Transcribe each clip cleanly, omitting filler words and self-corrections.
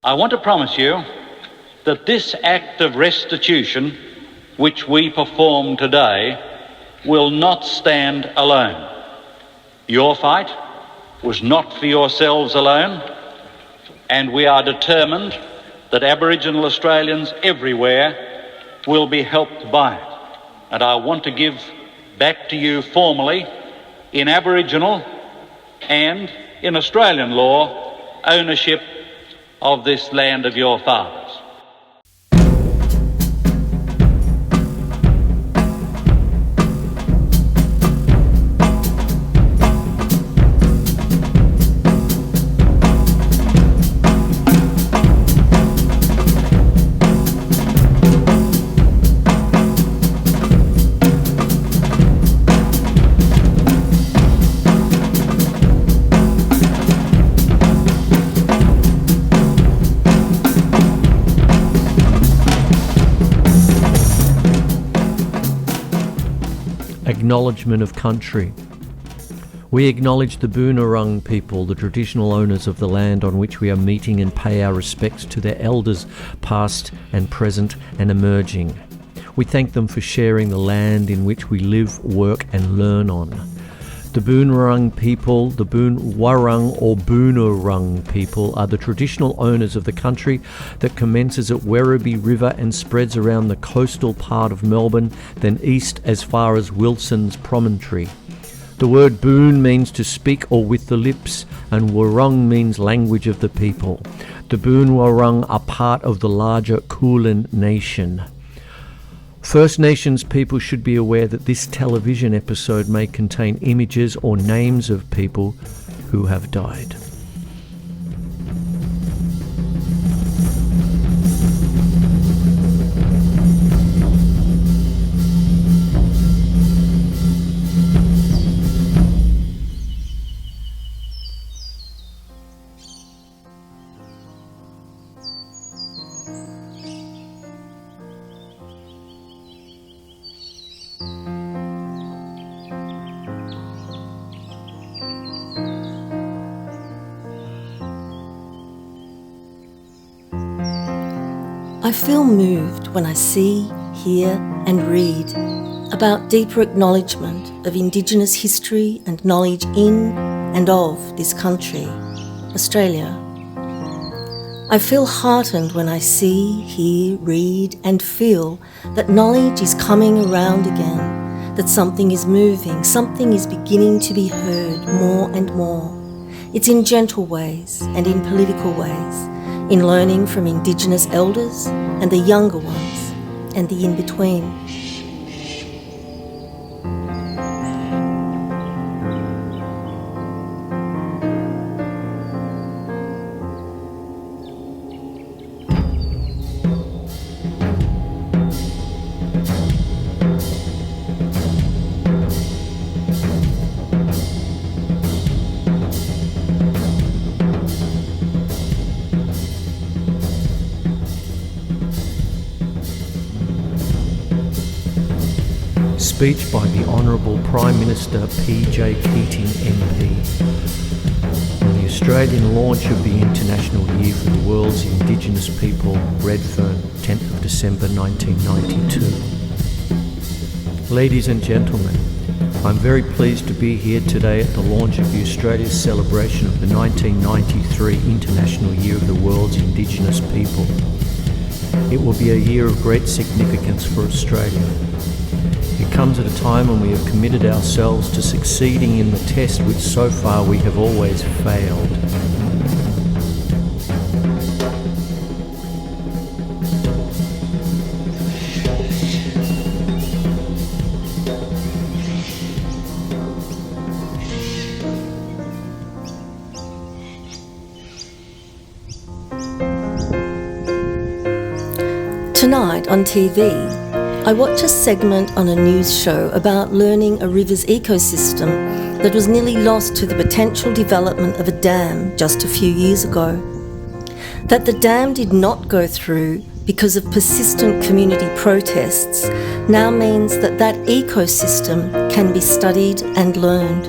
I want to promise you that this act of restitution, which we perform today, will not stand alone. Your fight was not for yourselves alone, and we are determined that Aboriginal Australians everywhere will be helped by it. And I want to give back to you formally, in Aboriginal and in Australian law, ownership of this land of your fathers. Acknowledgement of country. We acknowledge the Boonwurrung people, the traditional owners of the land on which we are meeting, and pay our respects to their elders, past and present and emerging. We thank them for sharing the land in which we live, work and learn on. The Boonwurrung people, the Boonwurrung or Boonwurrung people, are the traditional owners of the country that commences at Werribee River and spreads around the coastal part of Melbourne, then east as far as Wilson's Promontory. The word Boon means to speak or with the lips, and Wurrung means language of the people. The Boonwurrung are part of the larger Queensland nation. First Nations people should be aware that this television episode may contain images or names of people who have died. I feel moved when I see, hear and read about deeper acknowledgement of Indigenous history and knowledge in and of this country, Australia. I feel heartened when I see, hear, read and feel that knowledge is coming around again, that something is moving, something is beginning to be heard more and more. It's in gentle ways and in political ways, in learning from Indigenous elders and the younger ones and the in-between. Speech by the Honourable Prime Minister P.J. Keating MP on the Australian launch of the International Year for the World's Indigenous People, Redfern, 10th of December 1992. Ladies and gentlemen, I'm very pleased to be here today at the launch of the Australia's celebration of the 1993 International Year of the World's Indigenous People. It will be a year of great significance for Australia. It comes at a time when we have committed ourselves to succeeding in the test which so far we have always failed. Tonight on TV, I watch a segment on a news show about learning a river's ecosystem that was nearly lost to the potential development of a dam just a few years ago. That the dam did not go through because of persistent community protests now means that that ecosystem can be studied and learned.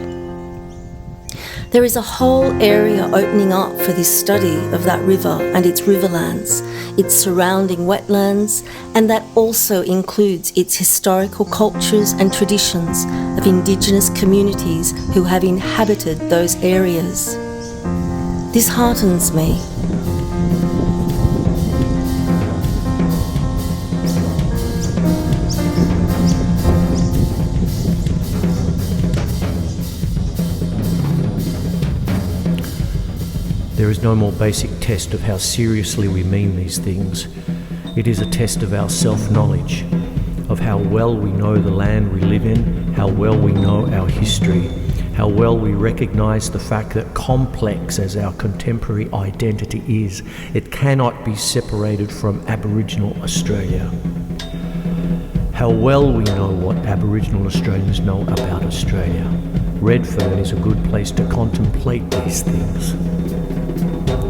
There is a whole area opening up for this study of that river and its riverlands, its surrounding wetlands, and that also includes its historical cultures and traditions of Indigenous communities who have inhabited those areas. This heartens me. There is no more basic test of how seriously we mean these things. It is a test of our self-knowledge, of how well we know the land we live in, how well we know our history, how well we recognise the fact that complex as our contemporary identity is, it cannot be separated from Aboriginal Australia. How well we know what Aboriginal Australians know about Australia. Redfern is a good place to contemplate these things.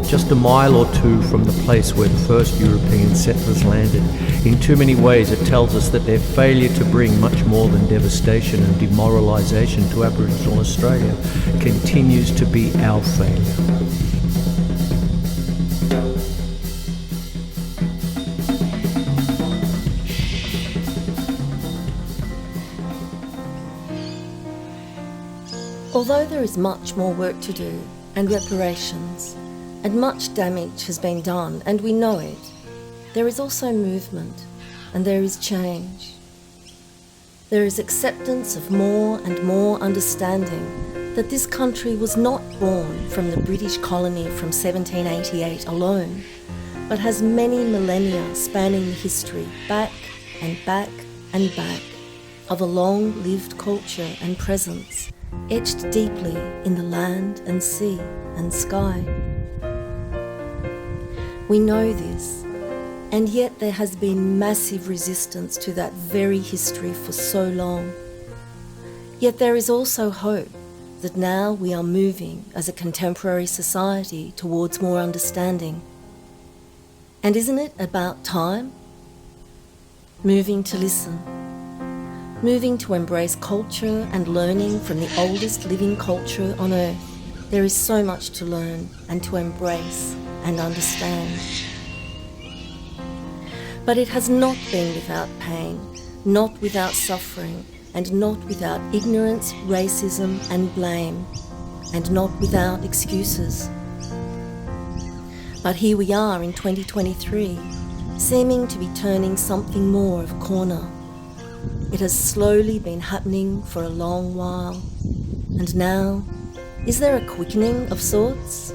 Just a mile or two from the place where the first European settlers landed. In too many ways it tells us that their failure to bring much more than devastation and demoralisation to Aboriginal Australia continues to be our failure. Although there is much more work to do and reparations, and much damage has been done, and we know it, there is also movement, and there is change. There is acceptance of more and more understanding that this country was not born from the British colony from 1788 alone, but has many millennia spanning the history back and back and back of a long-lived culture and presence, etched deeply in the land and sea and sky. We know this, and yet there has been massive resistance to that very history for so long. Yet there is also hope that now we are moving as a contemporary society towards more understanding. And isn't it about time? Moving to listen. Moving to embrace culture and learning from the oldest living culture on earth. There is so much to learn and to embrace and understand. But it has not been without pain, not without suffering, and not without ignorance, racism, and blame, and not without excuses. But here we are in 2023, seeming to be turning something more of a corner. It has slowly been happening for a long while, and now, is there a quickening of sorts?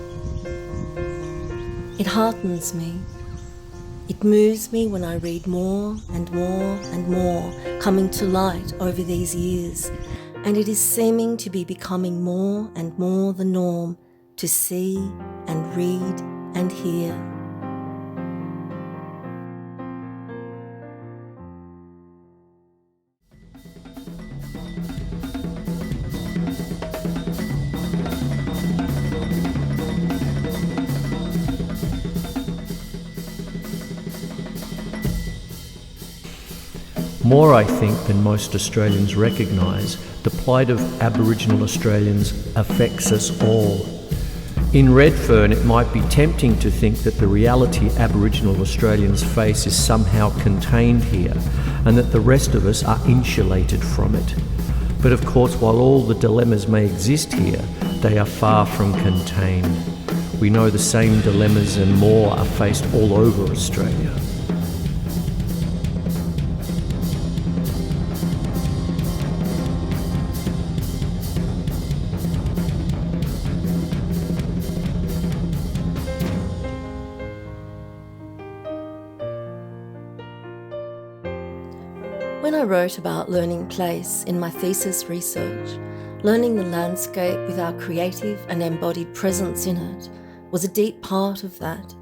It heartens me. It moves me when I read more and more and more coming to light over these years, and it is seeming to be becoming more and more the norm to see and read and hear. More, I think, than most Australians recognise, the plight of Aboriginal Australians affects us all. In Redfern, it might be tempting to think that the reality Aboriginal Australians face is somehow contained here, and that the rest of us are insulated from it. But of course, while all the dilemmas may exist here, they are far from contained. We know the same dilemmas and more are faced all over Australia. When I wrote about learning place in my thesis research, learning the landscape with our creative and embodied presence in it was a deep part of that.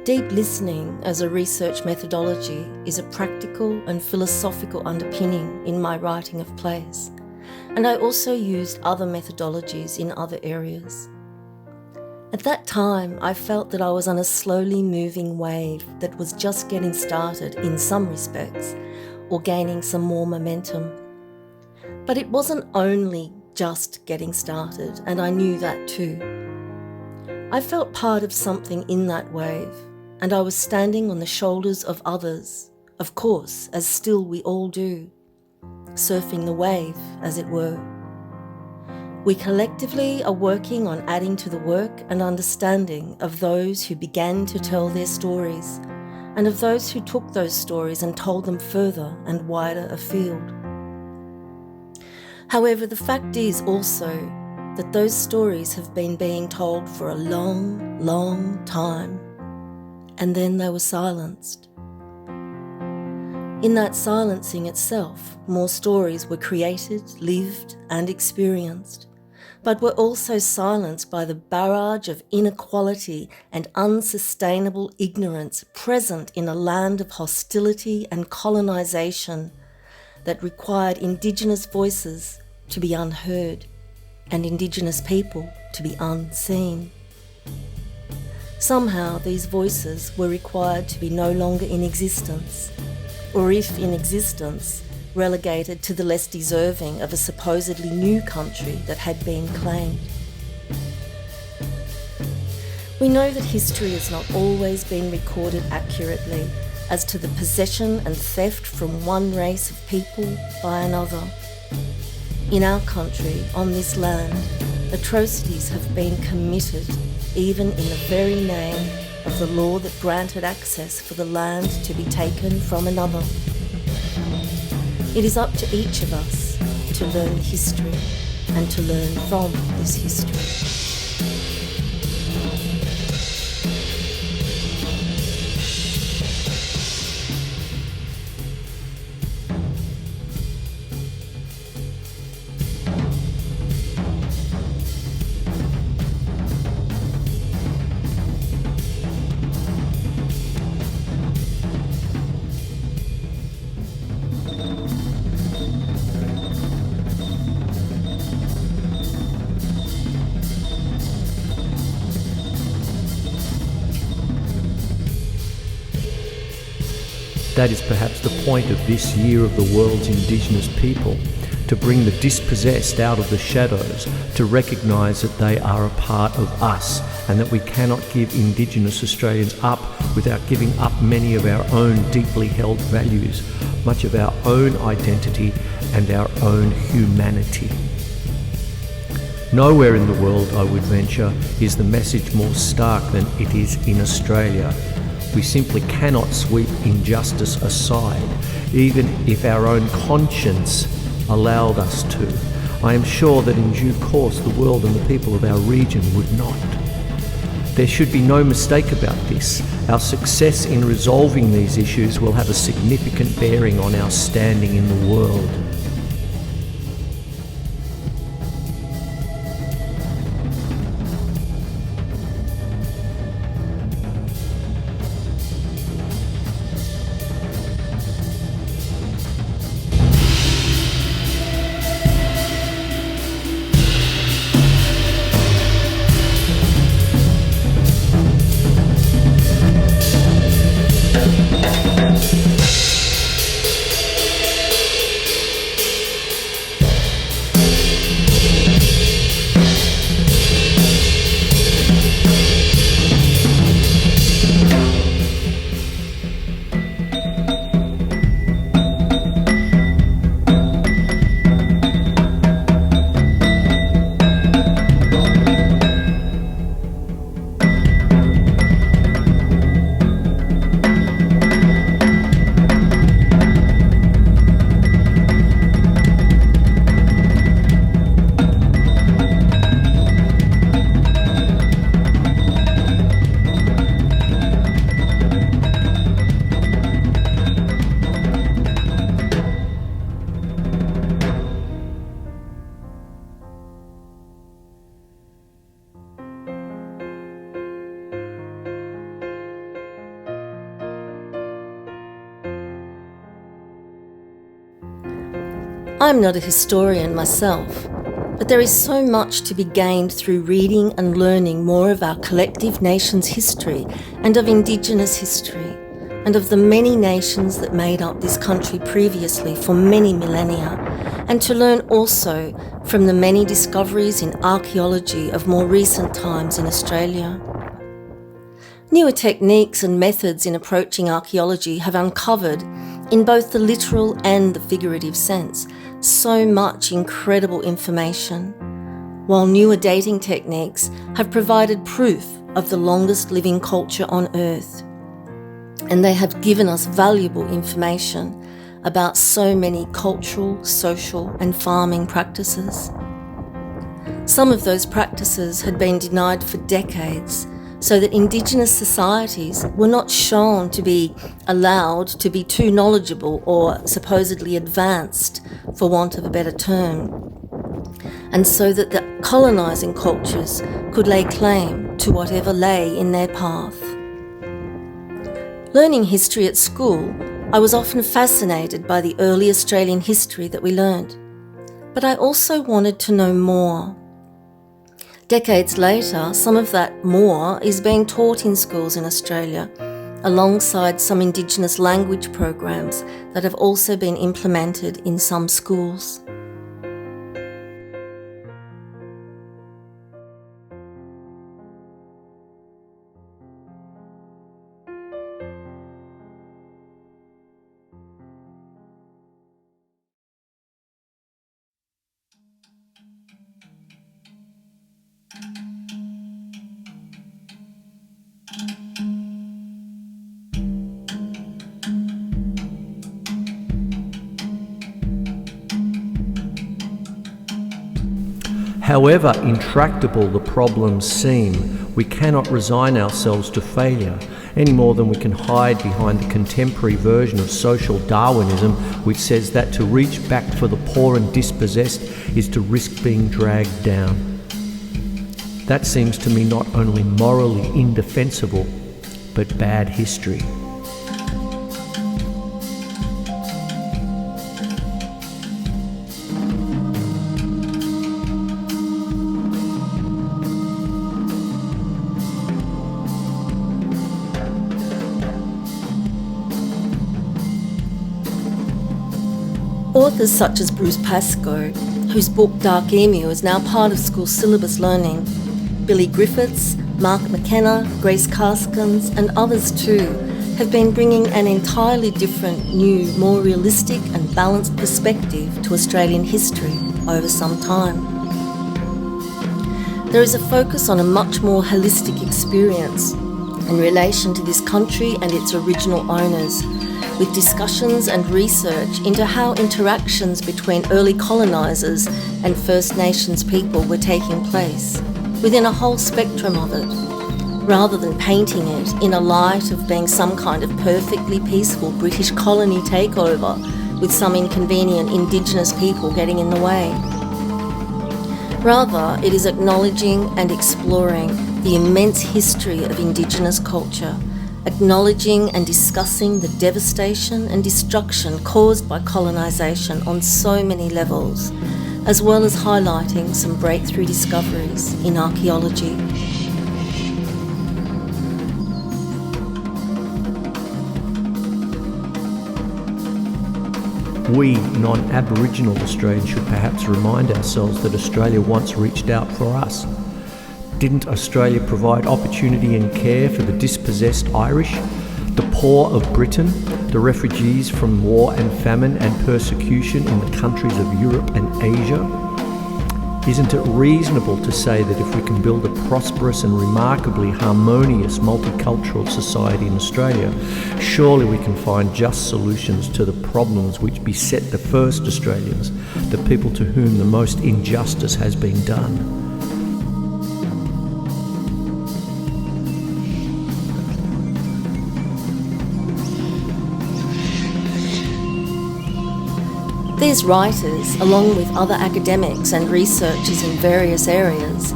Deep listening as a research methodology is a practical and philosophical underpinning in my writing of place, and I also used other methodologies in other areas. At that time, I felt that I was on a slowly moving wave that was just getting started in some respects, or gaining some more momentum. But it wasn't only just getting started, and I knew that too. I felt part of something in that wave, and I was standing on the shoulders of others, of course, as still we all do, surfing the wave, as it were. We collectively are working on adding to the work and understanding of those who began to tell their stories, and of those who took those stories and told them further and wider afield. However, the fact is also that those stories have been being told for a long, long time, and then they were silenced. In that silencing itself, more stories were created, lived, and experienced, but were also silenced by the barrage of inequality and unsustainable ignorance present in a land of hostility and colonisation that required Indigenous voices to be unheard and Indigenous people to be unseen. Somehow these voices were required to be no longer in existence, or if in existence, relegated to the less deserving of a supposedly new country that had been claimed. We know that history has not always been recorded accurately as to the possession and theft from one race of people by another. In our country, on this land, atrocities have been committed even in the very name of the law that granted access for the land to be taken from another. It is up to each of us to learn history and to learn from this history. That is perhaps the point of this year of the world's Indigenous people, to bring the dispossessed out of the shadows, to recognise that they are a part of us and that we cannot give Indigenous Australians up without giving up many of our own deeply held values, much of our own identity and our own humanity. Nowhere in the world, I would venture, is the message more stark than it is in Australia. We simply cannot sweep injustice aside, even if our own conscience allowed us to. I am sure that in due course the world and the people of our region would not. There should be no mistake about this. Our success in resolving these issues will have a significant bearing on our standing in the world. I'm not a historian myself, but there is so much to be gained through reading and learning more of our collective nation's history and of Indigenous history, and of the many nations that made up this country previously for many millennia, and to learn also from the many discoveries in archaeology of more recent times in Australia. Newer techniques and methods in approaching archaeology have uncovered, in both the literal and the figurative sense, so much incredible information, while newer dating techniques have provided proof of the longest living culture on Earth. And they have given us valuable information about so many cultural, social and farming practices. Some of those practices had been denied for decades, so that Indigenous societies were not shown to be allowed to be too knowledgeable or supposedly advanced, for want of a better term, and so that the colonising cultures could lay claim to whatever lay in their path. Learning history at school, I was often fascinated by the early Australian history that we learned, but I also wanted to know more. Decades later, some of that more is being taught in schools in Australia, alongside some Indigenous language programs that have also been implemented in some schools. However intractable the problems seem, we cannot resign ourselves to failure any more than we can hide behind the contemporary version of social Darwinism, which says that to reach back for the poor and dispossessed is to risk being dragged down. That seems to me not only morally indefensible, but bad history. Authors such as Bruce Pascoe, whose book Dark Emu is now part of school syllabus learning, Billy Griffiths, Mark McKenna, Grace Karskens and others too have been bringing an entirely different, new, more realistic and balanced perspective to Australian history over some time. There is a focus on a much more holistic experience in relation to this country and its original owners, with discussions and research into how interactions between early colonisers and First Nations people were taking place, within a whole spectrum of it, rather than painting it in a light of being some kind of perfectly peaceful British colony takeover with some inconvenient Indigenous people getting in the way. Rather, it is acknowledging and exploring the immense history of Indigenous culture, acknowledging and discussing the devastation and destruction caused by colonisation on so many levels, as well as highlighting some breakthrough discoveries in archaeology. We, non-Aboriginal Australians, should perhaps remind ourselves that Australia once reached out for us. Didn't Australia provide opportunity and care for the dispossessed Irish, the poor of Britain, the refugees from war and famine and persecution in the countries of Europe and Asia? Isn't it reasonable to say that if we can build a prosperous and remarkably harmonious multicultural society in Australia, surely we can find just solutions to the problems which beset the first Australians, the people to whom the most injustice has been done? These writers, along with other academics and researchers in various areas,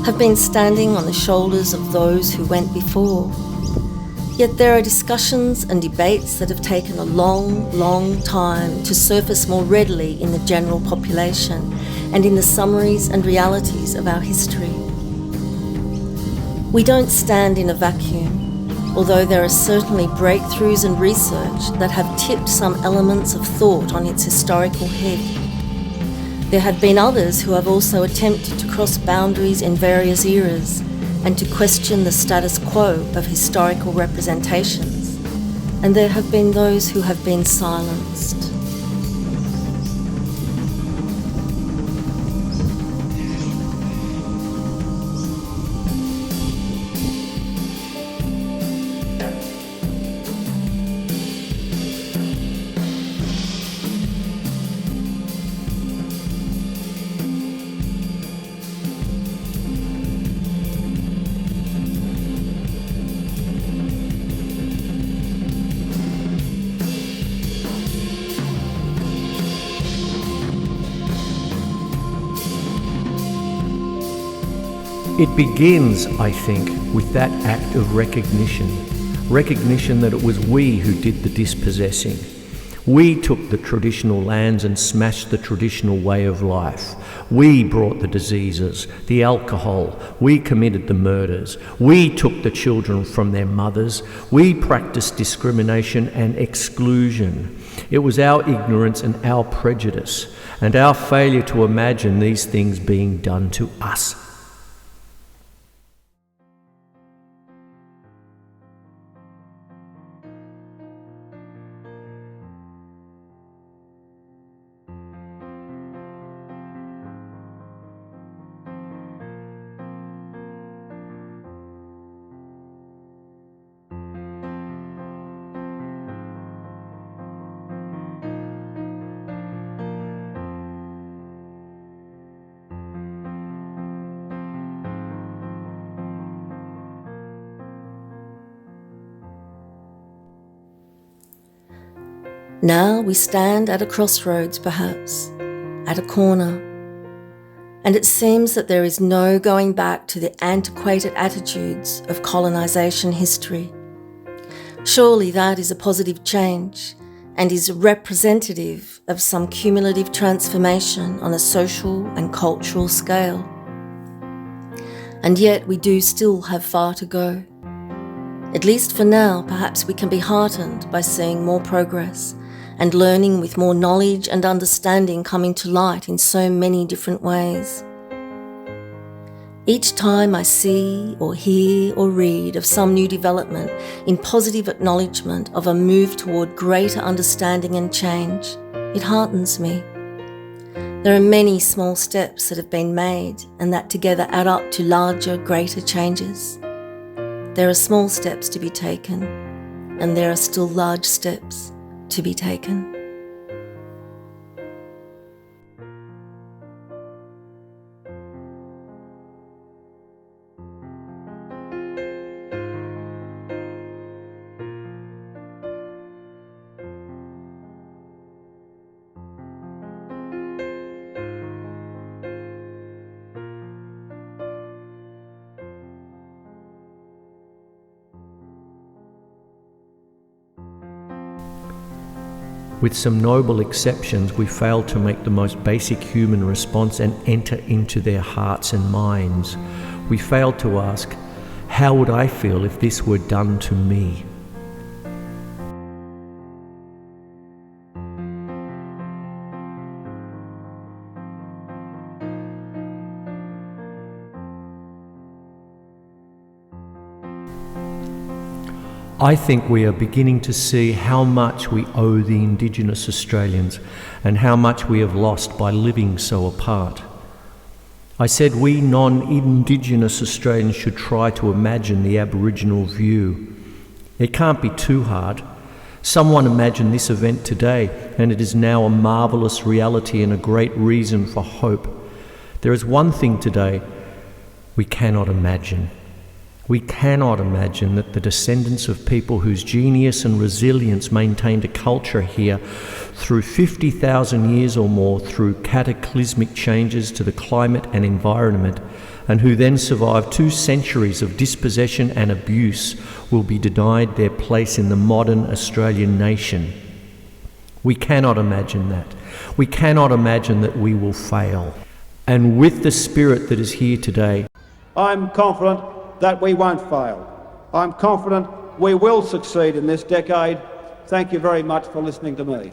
have been standing on the shoulders of those who went before. Yet there are discussions and debates that have taken a long, long time to surface more readily in the general population and in the summaries and realities of our history. We don't stand in a vacuum, although there are certainly breakthroughs and research that have tipped some elements of thought on its historical head. There have been others who have also attempted to cross boundaries in various eras and to question the status quo of historical representations, and there have been those who have been silenced. It begins, I think, with that act of recognition that it was we who did the dispossessing. We took the traditional lands and smashed the traditional way of life. We brought the diseases, the alcohol. We committed the murders. We took the children from their mothers. We practiced discrimination and exclusion. It was our ignorance and our prejudice and our failure to imagine these things being done to us. Now we stand at a crossroads, perhaps, at a corner, and it seems that there is no going back to the antiquated attitudes of colonisation history. Surely that is a positive change and is representative of some cumulative transformation on a social and cultural scale. And yet we do still have far to go. At least for now, perhaps we can be heartened by seeing more progress and learning with more knowledge and understanding coming to light in so many different ways. Each time I see or hear or read of some new development in positive acknowledgement of a move toward greater understanding and change, it heartens me. There are many small steps that have been made and that together add up to larger, greater changes. There are small steps to be taken, and there are still large steps to be taken. With some noble exceptions, we fail to make the most basic human response and enter into their hearts and minds. We fail to ask, how would I feel if this were done to me? I think we are beginning to see how much we owe the Indigenous Australians and how much we have lost by living so apart. I said we non-Indigenous Australians should try to imagine the Aboriginal view. It can't be too hard. Someone imagined this event today, and it is now a marvellous reality and a great reason for hope. There is one thing today we cannot imagine. We cannot imagine that the descendants of people whose genius and resilience maintained a culture here through 50,000 years or more through cataclysmic changes to the climate and environment, and who then survived 2 centuries of dispossession and abuse, will be denied their place in the modern Australian nation. We cannot imagine that. We cannot imagine that we will fail. And with the spirit that is here today, I'm confident that we won't fail. I'm confident we will succeed in this decade. Thank you very much for listening to me.